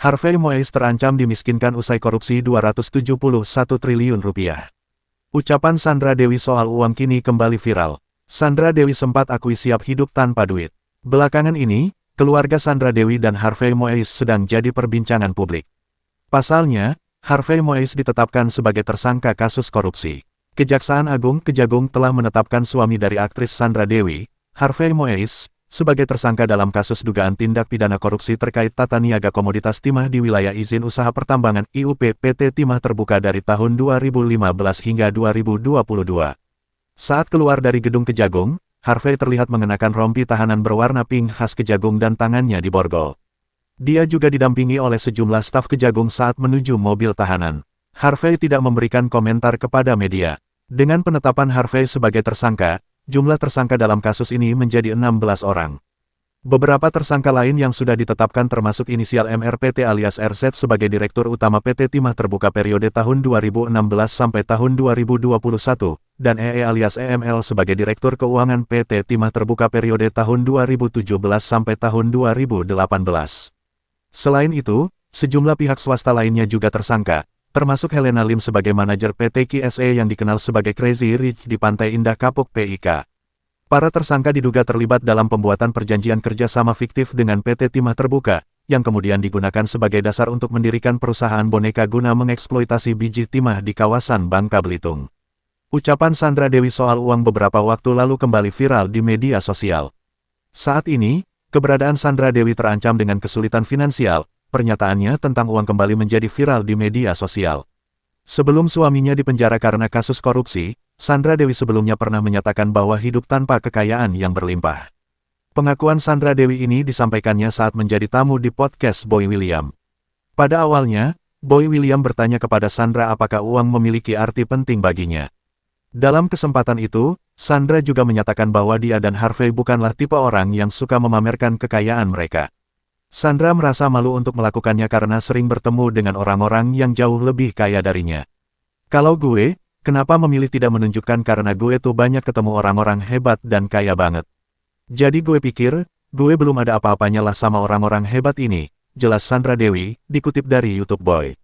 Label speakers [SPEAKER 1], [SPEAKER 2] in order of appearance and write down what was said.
[SPEAKER 1] Harvey Moise terancam dimiskinkan usai korupsi 271 triliun rupiah. Ucapan Sandra Dewi soal uang kini kembali viral. Sandra Dewi sempat akui siap hidup tanpa duit. Belakangan ini, keluarga Sandra Dewi dan Harvey Moise sedang jadi perbincangan publik. Pasalnya, Harvey Moise ditetapkan sebagai tersangka kasus korupsi. Kejaksaan Agung Kejagung telah menetapkan suami dari aktris Sandra Dewi, Harvey Moise, sebagai tersangka dalam kasus dugaan tindak pidana korupsi terkait tata niaga komoditas timah di wilayah izin usaha pertambangan IUP PT Timah Terbuka dari tahun 2015 hingga 2022. Saat keluar dari gedung Kejagung, Harvey terlihat mengenakan rompi tahanan berwarna pink khas Kejagung dan tangannya diborgol. Dia juga didampingi oleh sejumlah staf Kejagung saat menuju mobil tahanan. Harvey tidak memberikan komentar kepada media. Dengan penetapan Harvey sebagai tersangka, jumlah tersangka dalam kasus ini menjadi 16 orang. Beberapa tersangka lain yang sudah ditetapkan termasuk inisial MRPT alias RZ sebagai Direktur Utama PT Timah Terbuka periode tahun 2016 sampai tahun 2021, dan EE alias EML sebagai Direktur Keuangan PT Timah Terbuka periode tahun 2017 sampai tahun 2018. Selain itu, sejumlah pihak swasta lainnya juga tersangka, termasuk Helena Lim sebagai manajer PT KSE yang dikenal sebagai Crazy Rich di Pantai Indah Kapuk PIK. Para tersangka diduga terlibat dalam pembuatan perjanjian kerjasama fiktif dengan PT Timah Terbuka, yang kemudian digunakan sebagai dasar untuk mendirikan perusahaan boneka guna mengeksploitasi biji timah di kawasan Bangka Belitung. Ucapan Sandra Dewi soal uang beberapa waktu lalu kembali viral di media sosial. Saat ini, keberadaan Sandra Dewi terancam dengan kesulitan finansial. Pernyataannya tentang uang kembali menjadi viral di media sosial. Sebelum suaminya dipenjara karena kasus korupsi, Sandra Dewi sebelumnya pernah menyatakan bahwa hidup tanpa kekayaan yang berlimpah. Pengakuan Sandra Dewi ini disampaikannya saat menjadi tamu di podcast Boy William. Pada awalnya, Boy William bertanya kepada Sandra apakah uang memiliki arti penting baginya. Dalam kesempatan itu, Sandra juga menyatakan bahwa dia dan Harvey bukanlah tipe orang yang suka memamerkan kekayaan mereka. Sandra merasa malu untuk melakukannya karena sering bertemu dengan orang-orang yang jauh lebih kaya darinya. Kalau gue, kenapa memilih tidak menunjukkan karena gue tuh banyak ketemu orang-orang hebat dan kaya banget. Jadi gue pikir, gue belum ada apa-apanya lah sama orang-orang hebat ini, jelas Sandra Dewi, dikutip dari YouTube Boy.